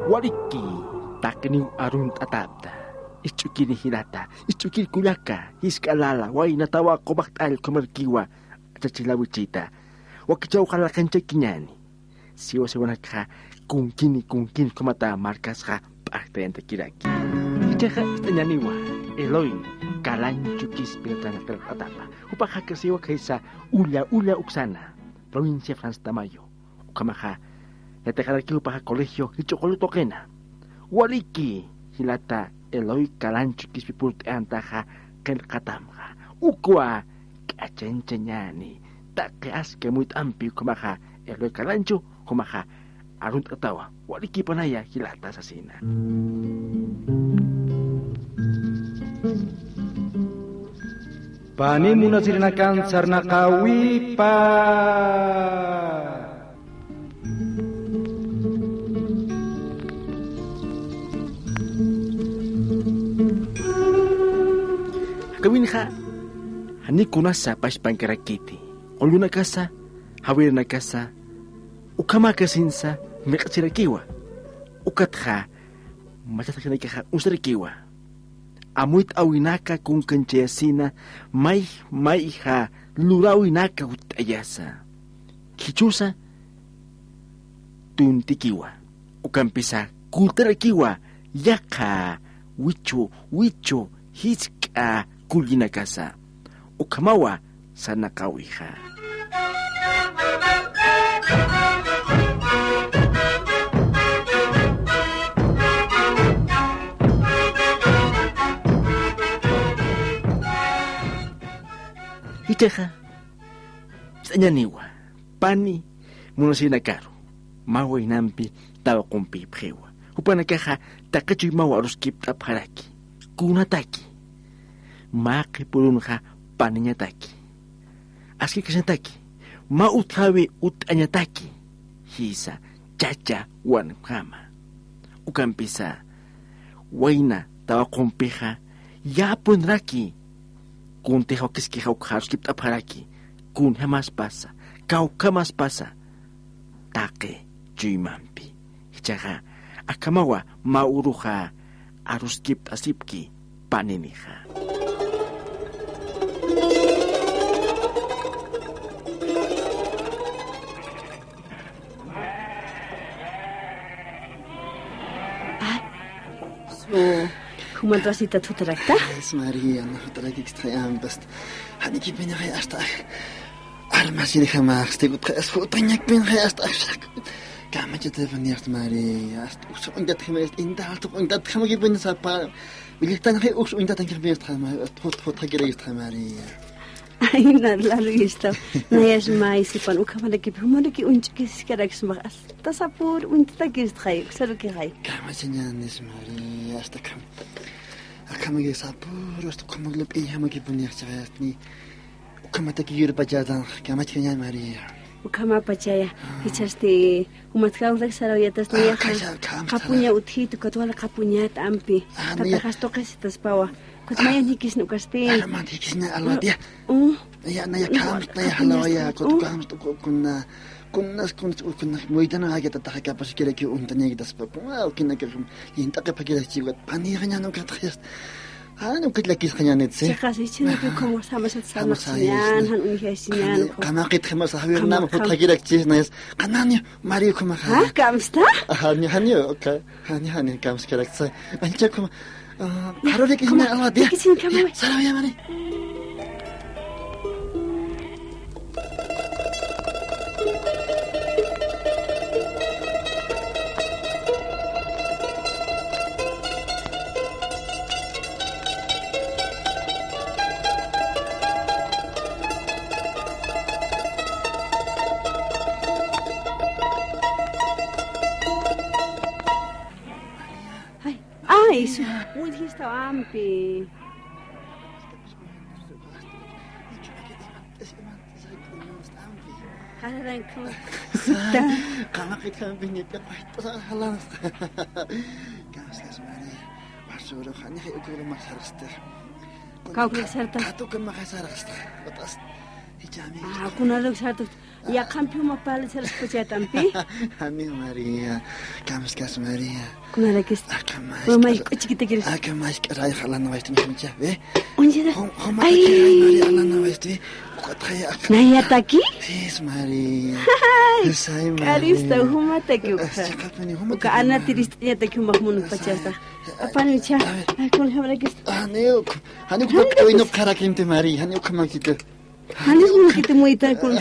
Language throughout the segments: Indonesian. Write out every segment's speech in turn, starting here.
Wariki, takni arun tatapta. Ichukini hirata, ichukini kuyaka, iskalala, waina tawa kobaktal komerkiwa, chachilawichita. Wakichau kalakancha kiñani. Siwa sewanaka, kunkini komata markasha, paktente kiraki. Ichaja ñaniwa, Eloin, kalanchukis piltana atapa. Upajaka siwa kaisa, ulla uksana, provincia Franz Tamayo. Ukamaja, yatejaraki upaja colegio, ichokolu toquena. Wariki, hilata, Eloi kalanchukis pipurte antaja, kelkatamja. Ukwa, kachencheñani. Takeas que muy ampi kumaha Eloi kalanchu kumaha arun atawa wariki panaya hilata asasina. Pani muna sirinakan sarna kawipa. Kawinha hani kunasa pas pangkerakiti. Oluna casa, hawir na casa, ukama kasinsa, mekasirakiwa, ukatha, machatakinaikaha usarikiwa. Amuit awinaka kung kanchayasina, may ha, lurawinaka utayasa. Kichusa, tuntikiwa, ukampisa, kultarakiwa, yaka, wicho, hiska, kulinakasa. Ukamawa, sana kawiha. Iteja, sanyaniwa, pani, munasinakaru, mawa inampi, tawa kumpi phewa. Upanakaha, takachoy mawa aruskip tapharaki, kunataki, maki purunha, paniñataki. Aski kasantaki, ma uthawe utañataki, hisa, chacha, wanmhama. Ukampisa, waina, tawa kumpiha, yapunraki, kun teha kiskiha ukharus kip tapharaki, kun hamas pasa, kau kamas pasa, take, chuyampi. Hichaga, akamawa, mauruha, aruskip asipki, paniniha. Kumandrasita tutarakta? Es María, no tutarakik trayan bast. Hani ki beni hay hasta. Almas yedi jamás te gut es futanyak ben hay hasta. Kama jete veniert María. Us undat gemest in da halt undat kama ki ben sapa. Militan hay us undat kan gemest kama. Tot gereist María. Ay, la lista. Nayas mais pan ukamala ki humana ki unchkis karaks mas. Tasapur untakis tray, xalo ki hay. Kama señanes María hasta kam. Akama ki sapur, hasta como lo pilla ma ki buniak ni. Ukama ta ki yur pajadan, kama señan María. Ukama pachaya, hichaste umatkau rak sarayatas niya kapunya uthi tu katwala kapunya tampi. Tatakas tokas tas pawa. Kutmayan hikis no kaste. Arman hikis na alwadia. Ya na ya kams na ya halawaya kut kams tu kunna moidana hage tata kapas kire ki untanya gitas pa. Kinna ke yinta ke pakira chiwat pani ganya no katas. No kitla kis ganya netse. Chaka sichina ke como samasat samaksian han unihasian. Kama kit khama sahir nam hot pakira chis na kanani mari kuma. Ha kamsta? Hani okay. Hani kams kira tsa. Ancha kuma 바로 이렇게 있네. 네. 사람이야 말이. Isso, muito restaurante. Halaran ko. Kamakit kami binipya ko sa halang. Kaskas Maria. Pasuro kanya kayo ko masarasta. Kau kasarta. Kato kan makasarasta. Batas hijami. Kuna lag sarta. Ya campeón mapal se las pucha tampi. Hani María, Kamaskas María. Kuna la que está. Akamais. Mamá, chiquita que eres. Akamais caray jalana vais tu mija, ve. Oye, Homa que María jalana vais tu. Cuatro ak. Naya está aquí. Es María. Sai María. Carista, huma te que uka. Uka ana tiristnya te que mahmun pachasta. Apa ni cha? Ay, con habla que está. Hanuk hoy no cara que te María, hanuk makita. Hanis mo kita mo ita kun.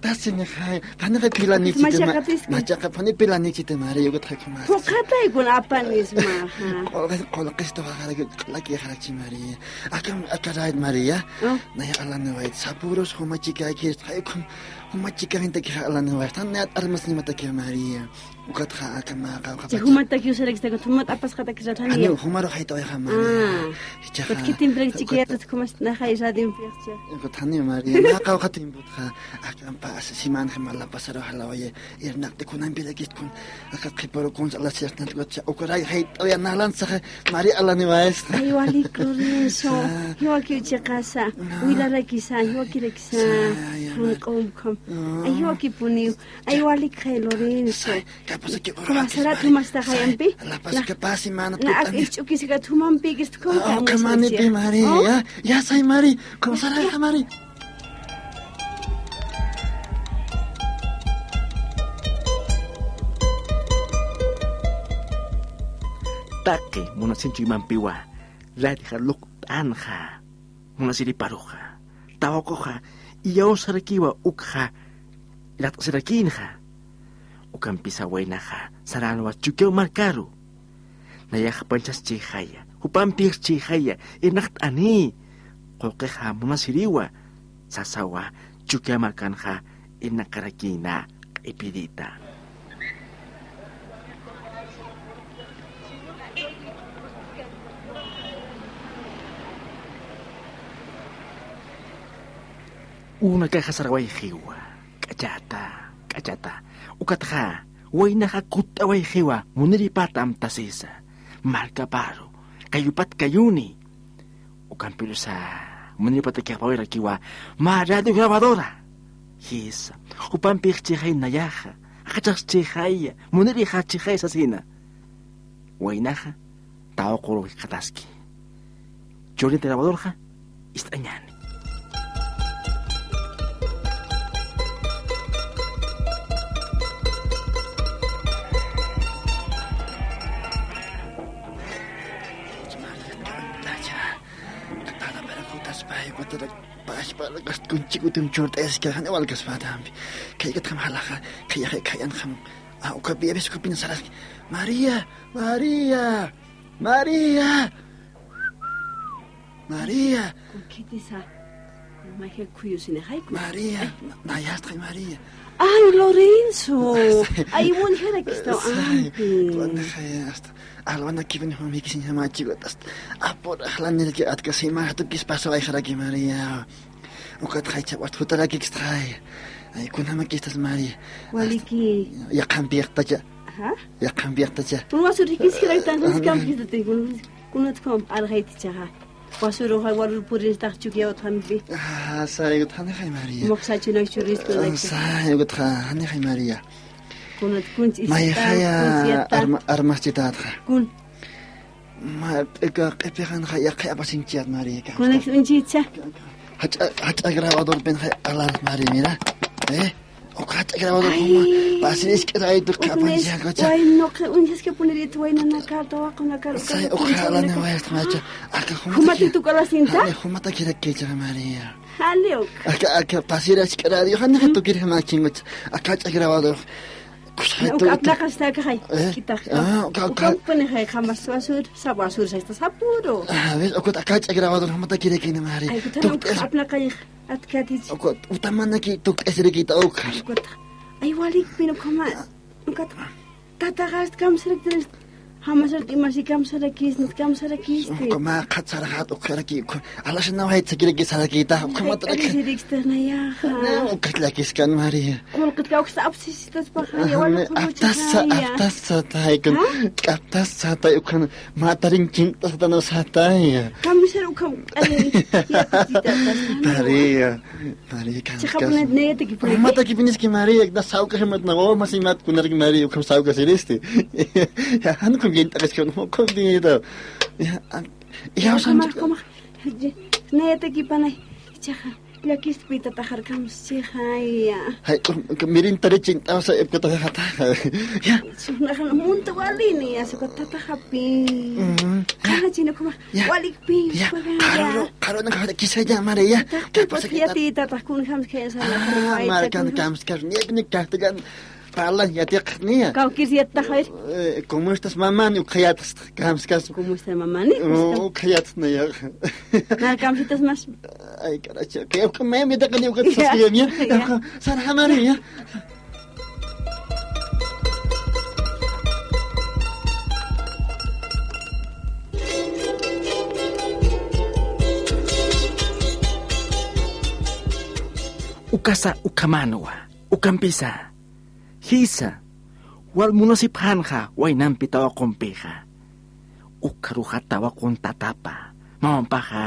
Tasin khay. Panay pilani kita. Macha panay pilani kita María, yo trae más. Pokata ikun apa nisma. Kalau kesto lagi harakci María. Akarait María. Naya Allah nawait sapuros homa chica aquí. Homa chica gente que Allah nawait. Tan net armas ni mata que María. Ukat kha akama ka. Huma ta kiu selek sta huma apas kata ki zatani. Ani huma ro hayto ya María. Kot kitim brek chikia ta kumas na khay jadim pircha. Ukat hani María. Na ka khatim butha. Akam pa siman khmala pasaro halawaye. Irnak te kunan bilagist kun. Akat khiparo kun Allah sirna tgotcha. Ukray hayto ya nalan sa María Allah nawait. Ay wali Lorenzo. Yo aquí chakasa. Wila la kisa, yo aquí la kisa. Kom. Ay yo aquí puniu. Ay wali khay Lorenzo. Kuma sarat humasta khayampi. La pas que pasi mana Na ak ich uki sigat humampi gist ko. Oh, kamani pi María. Ya sai María. Como sarat María. Take muna sinchi mampiwa. La deja luk anja. Muna siri paruja. Tawakoja. Iya osarakiwa ukja. Lat osarakinja. Ukampisa wainaja. Saranwa chukeo markaru. Nayaja panchas chihaya. Upampir chihaya. Inacht ani. Kokeja muna siriwa. Sasawa chukeo markanja. Inakarakina. Ipidita. Una caja saraway jiwa. Kachata. Ukatja. Wainaja kutaway jiwa. Muniripatam tasisa. Marca paro. Kayupat kayuni. Ukampilo sa. Muniripata kiapawira kiwa. Ma radio grabadora. Hisa. Upampir chihay nayaja. Akachas chihay. Muniriha chihay sasina. Wainaja. Tao koro kataski. Chorinte grabadorja. Istañani. Pas kunci kutum chort es que han igual que spadam. Que ya tam halaja, que ya kayan ham. Au ka biebes ku pin saras. María. ¿Qué tisa? No me kuyu sine hay. María, na ya está María. Ay, Lorenzo. Ay, un jera que está ampi. Cuando hasta alwana kiven homi kisin hama chigotas. Apor ahlan que at que se ma tu kis paso ay jara que María. Ukat khaycha wat futara que extrae. Ay kun hama kistas María. Waliki. Ya cambiarta ya. Ha? Ya cambiarta ya. Tú vas a riquis que hay tantos cambios de te kunot kom al haiti chaha. Wasuro hay walul purin sta chukia othambi. Ah, sai uthane khay María. Moksa chuna churis ko like. Sai uthane khay María. Kunot kunch is. Maya khaya armas citat. Kun. Ma eka qepegan khaya khaya basin ciat María. Kunot unchicha. Hach grabador ben khay alan María mira. O hach grabador como basin que trae tu capan ya cocha. Ay no que unchas que poner tu vaina na carta wa con la cara. Sai ojalá no vayas macho. Aka Humati tu kala cinta? Humata quiere que ya María. Haleo. Aka pasira skara dio han tu quiere ma chingot. Aka hach grabador. Uka placa está que hay. Kita. Uka pone hay jamás basur, sabasur está sapuro. ¿Ves? O aka hach grabador humata quiere que María. Ay, tu placa at katis. O utamana ki tu esrikita oka. Ay walik pino koma. Uka tatagast kam selektres. Hamasart imasi kamsarakis, kamsarakis. Kuma katsarahat ukaraki. Alas na wahit sa kilagis halakita. Kuma talaga. Sirikster na yaha. Ukatlakis kan Maria. Kulkat ka sa apsisitas pa kaya wala ko Aptas sa tayo kan. Aptas sa tayo kan. Mataring cinta sa tanong sa tayo. Kamisar ukam. Maria kan. Tsaka punad na yata kipunin. Mata kipinis ki Maria. Nasaw ka hamat na masimat kunar ki Maria. Ukam saw ka silisti. Ano kung gintakas ka mo kung dito. Kama. Nayata ki panay. Tsaka. Lakis pita tahar kam sikhaya. Hay, mirin tari cinta sa ipkata kata. Ya. Sunahan munta wali ni ya suka tatahapi. Kana cina kuma wali pi. Ya. Karo nang kada kisah ja Maria. Kapag yati tatakun kam kaya sana. Markan kam skar ni kahtagan. Pala ya tiak niya. Kau kisiat tahir. ¿Cómo estás mamá? Ni ukayat kamskas. ¿Cómo está mamá ni? Ukayat na ya. Na kamsitas mas. Ay karacha. Kaya may mida ka ni ukat sa siya niya. Sana Maria. Ukasa ukamanowa. Ukampisa. Hisa, wal munosiphan ka, way nampi tawa kompeha. Ukaruha tawa kong tatapa, mamampa ka,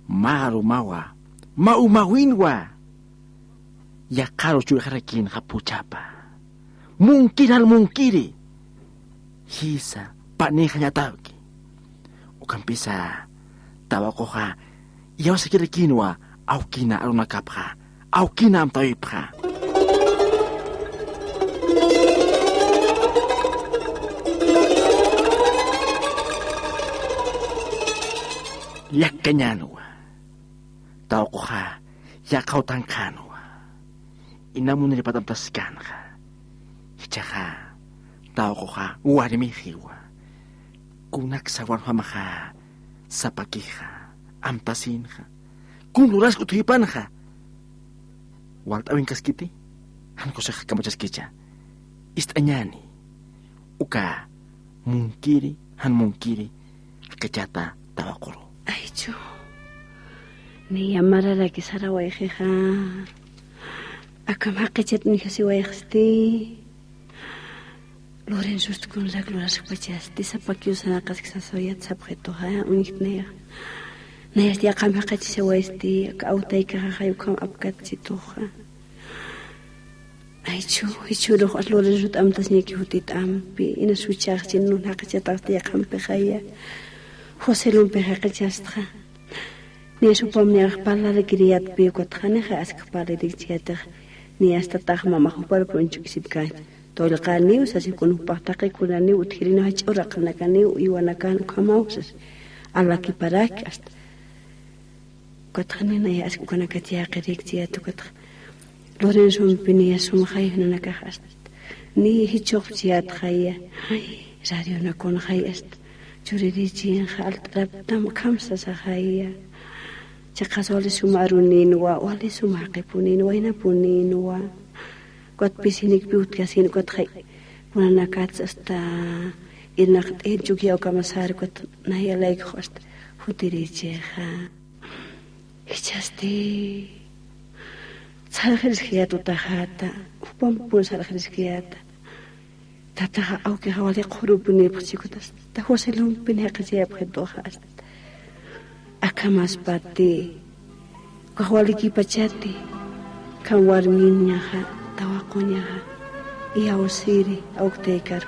marumawa, maumawinwa. Yakaro chuy harakin ka puchapa. Mungkin hal mungkiri. Hisa, paneha niya tawki. Ukampisa, tawa ko ka, iyaw sa kirikinwa, aw kina arunakap ka, aw kina am tawip ka. Yak kanyanwa. Tao ko ka, yakaw tangkanwa. Ina mo nilipatamtaskan ka. Hitsaka, tao ko ka, uwarimihiwa. Kung naksawan ka maka, sa pakiha, amtasin ka. Kung luras ko tuhipan ka, waltawin kaskiti, han ko sa kamachaskitsa. Istanyani, uka, mungkiri, han mungkiri, kachata, tawakuro. Ay, Chu. Ni amarara ki sara waiheja. Akam hakichet ni kasi waihsti. Loren just kun la gloras pachasti sa pakyusa na kaskisa soyat sa pheto ha unik neya. Nayas ya kam hakichet sa waisti ka autai ka hayu kam apkat situha. Ay, Chu, hichu doch loren just amtas ni ki hutit ampi ina suchar sin nun hakichet arti ya kam pehaya. José Lumpe Hacachastra. Ni su pomnia pala de criat pio cotrane has capare de theater. Ni hasta tahma mahupar ponchukisipkai. Tol kani usasi kun pahtaqi kunani uthirina hachura kanakani iwanakan kamausas. Alla ki parak ast. Cotrane na yas kunakatia qirik theater cotra. Lorenzo Pinia sumhay nanakahast. Ni hichok theat khaya. Radio na kon khayast. Churirichi khalt tam khamsa sa khaya chakas wali sumarunin wa wali sumaqipunin wa ina punin wa kot pisinik piut kasin kot khay punana kats asta inaq jugia kamasar kot naya like khost futirichi kha hichasti sarkhis khiyat utahata upam pun sarkhis khiyat tataha au ke hawali qurubuni psikutas ta hoselum pinaqasiya bkhdohas akamas pati kahwali ki pachati kawarminya ha tawakonya ha iya osiri au tekar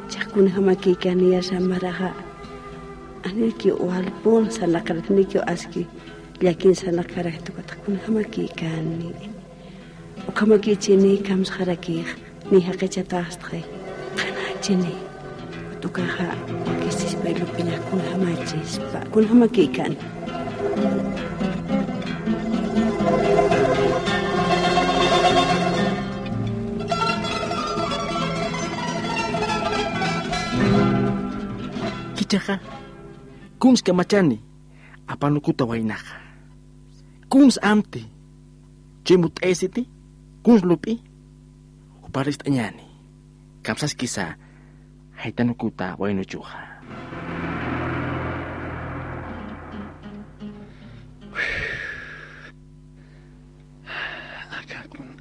chakun hamaki kania samaraha aniki walpon salakaratni ki aski yakin salakara to katakun hamaki kani ukamaki chini kams kharaki ni hakachata astray Chini, tukaha kisis bailo pinakun hamachis pa kun hamakikan. Kichaka, kuns kamachani, apanukuta wainaka. Kuns amti, chimut esiti, kuns lupi, uparist anyani, kamsas kisa. haytanukuta waynuchuqa.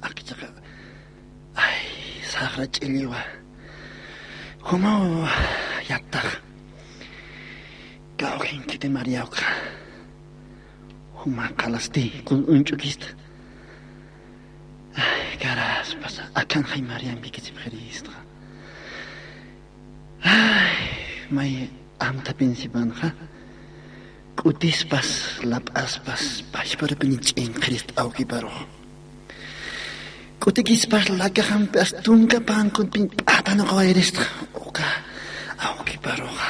Akchaqa ay saqra ch'illiwa humaw yattaq kawqinkiti Mariawqa huma qalasti unch'ukista ay caras pasa akan hay Mariam bikisipqirista ay may amta pensimanqa k'utispas lap'aspas pashparapini ch'inqirista awqiparuq Kutikispas lakahampas tunka pankun pin atano kawairista oka awkiparoqa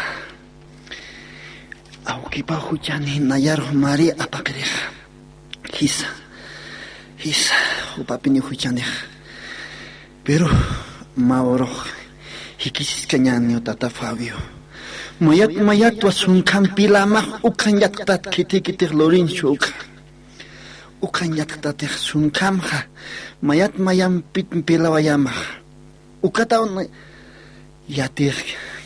awkipa huchani nayaro mari apaqriq hisa upapini huchani pero maoroq hikisis kañani tata Fabio mayat wasunkan pilamaq ukan yattat kiti lorin shuka ukan yattat sunkamqa mayat mayam pilawayamaq ukataw yatir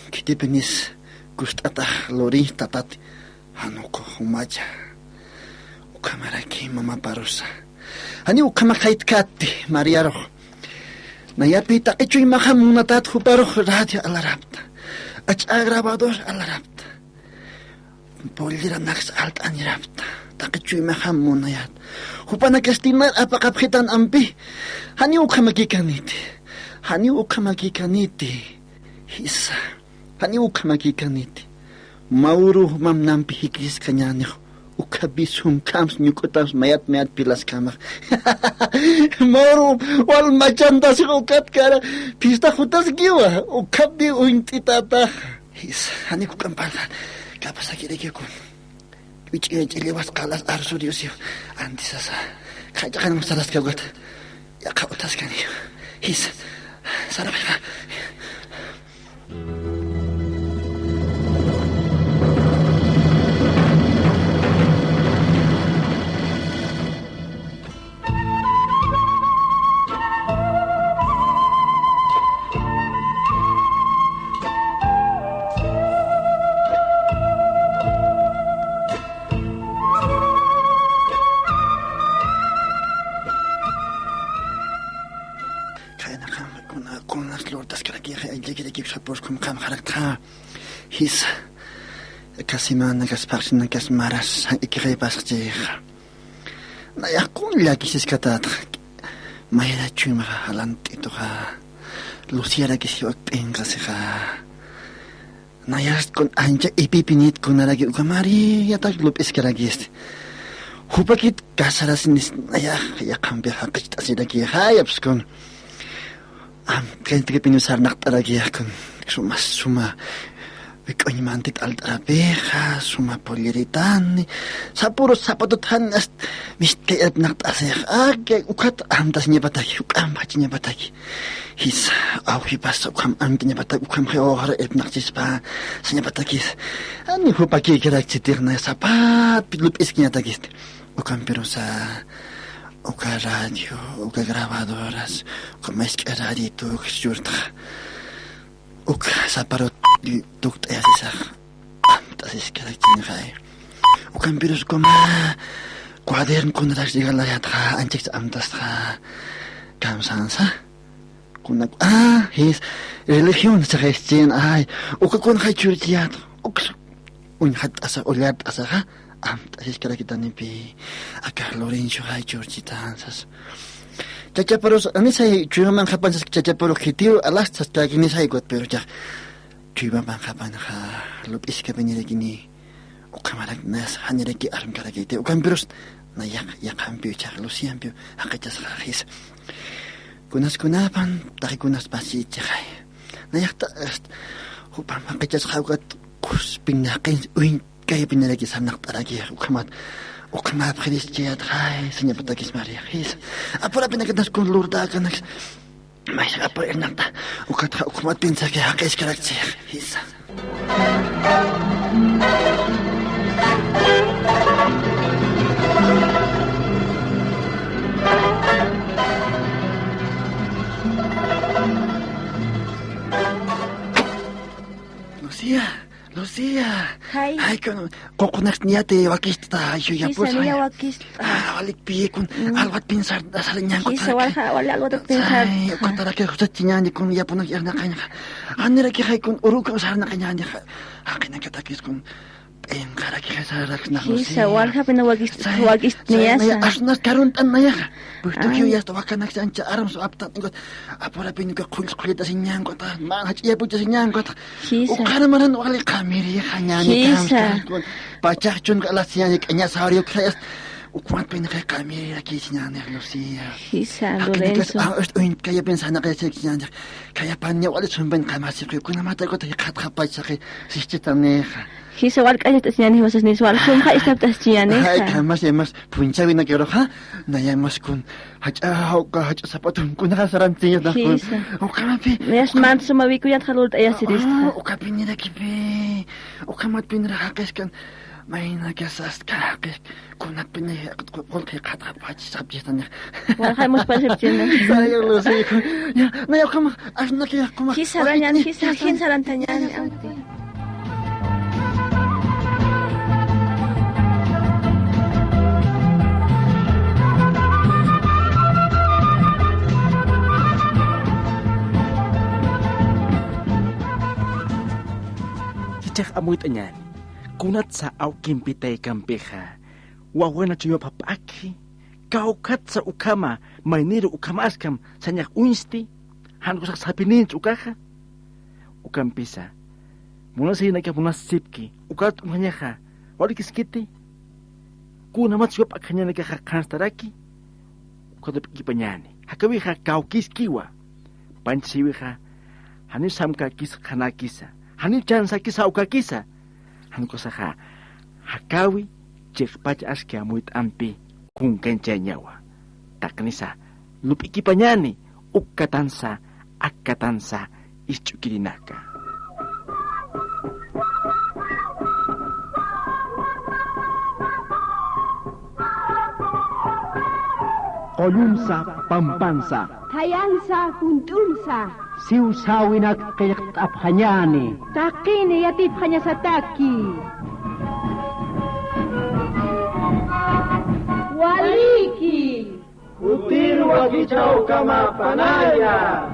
kitipinis gust'ataq lorin tatat hanuko humacha ukamaraki mama parusa hani ukamakaytkati mariaroq nayapi taqichuy maqa munatat huparoq radio alarapta ach'a grabador alarapta pollera naqs alt anirapta taqichuy maqa munayat hupana kastimar apaqapqitan ampi hani ukamakikaniti hisa hani ukamakikaniti mauru mamnampi hikis kañaniq ukabisum kams nyukutas mayat pilas kamaq mauru wal machantas ukat kara pista hutas giwa ukabdi uintitata hisa hani ukampalqa kapasakirikikun Wich'ilwas qalas arsuriusio antisasa khaychaqan masalas kawgat ya qawtas kani his sarabha his kasimana kasparchina kasmaras ikreipasqchik nayaqun llakisisqatat mayra chuymaqa halant'ituqa luciara kisiwak p'inqasiqa nayas kun ancha ipipinit kunaraki ukamari yatak lup'iskaraki hupakit kasarasinis nayaq yaqanpi haqicht'asiraki hayapis kun kentiki pinusar naqt'araki kun suma Wik'uñmantit altarapeja, suma polleritani, sapuro zapatutani miskayat naqt'asiq ukat antas ñapataki, uk'anpachi ñapataki. His awqipas ukam anki ñapataki, ukam qhiwaqra naqchispa sañapatakis. Ani hupaki kirakchitiqna sapat lup'isqa ñatakis. Ukam pirusa, uka radio, uka grabadoras, uka mask'a radito, uka shurtaq. Uka saparot tukta yasisaq amtasis kirakchinqay. Ukan pirus kuma cuadern kunarash digalayatqa anchik amtasqa kamsansa. Kuna his religión sagaychin uka kun hay churchiyat uka unhat asa ulyat asaqa amtasis kirakitanipi aka Lorenzo hay churchitansas. Chachaparos anisay chuyman qapansas chachaparos kitiw alastas taginisay got pero chaq chuyman qapanqa lup'isqa piñirakini ukamarak nas haniraki armkarakite ukampiros na yaqanpi chaq lucianpi haqachasqa his kunaskunapan taqikunas pasichaqay na yaqta hupan haqachasqa ukat kuspinaqin uin kay piñiraki sanaqtaraki ukamat ukama pridischiat hay señor patakis Maria his apura pinakitas kun lurda kanak mais apura ernata ukatra ukumat pinsa ke haqis karakter his Lucia. Hay. Ay, con coconax niate wakista, yo ya pues. Hisa niya wakis. Alik pi con algo a pensar da saliñan ko. Hisa wala algo de pensar. Ay, ko tara ke sa tiñan con ya puno ya na kanya. Anira ke hay con uruka sa na kanya. Akin na katakis con en cara que sa rak na Hisa wala pina wakis niya sa. sa. Asnas karun tan na ya. Puto kyo ya sta wakanak sa ancha aram so aptat ngot. Apora pin ko kulita sinyan ko ta. Man hach ya puto sinyan ko ta. Hisa. Ukana manan wali kameri kanyani kam. Pachachun ka lasiyan kanya sario krayas. Ukumat pin kay kameri ki sinyan Lucia. Hisa Lorenzo. Kaya pensa na kaya sinyan. Kaya panya wali sumban kamasi ko kuna mata ko ta khat pa sa kay sichitaneja. Hisa wala kaya tas niyan hiwas ni swal kum ka istap tas niyan Ay, kamas yamas punchawi na kero ha. Na yamas kun hacha sapatun kun hasaran tiya na kun. O kamapi. Mes man sumawi ko yan khalult aya sidist. O kapini na kibe. O kamat pinra hakes kan. May nagasas ka hakes. Kunat pinay kol kay katra pa sabjeta na. Wala kay mos pasiptin na. Sayo lo sayo kun. Ya, na yo kama as na kaya kuma. Hisa ranyan hisa kinsaran tanyan ante. Cak amuit anyan, kunat sa au kimpitay kampeha, wawana chuyo papaki, kaukat sa ukama, mayniro ukama askam, sanyak unsti, han ko sak sapinin ukaha, ukampisa, muna sa hinagya muna sipki, ukat umhanyaha, wali kiskiti, kunamat chuyo pakanya nagkakakanastaraki, ukatap ikipanyani, hakawiha kaukiskiwa, pansiwiha, hanis samka kis kanakisa, hani jansa kisa uka kisa han ko saka hakawi cek paca aski amuit ampi kung kenca nyawa taknisa lup ikipanyani ukkatansa akkatansa iscukirinaka Kolumsa pampansa Tayansa kuntunsa. siusawinak kayak taphanyani Takini yatip hanya sataki. Waliki. utir wagichau kama panaya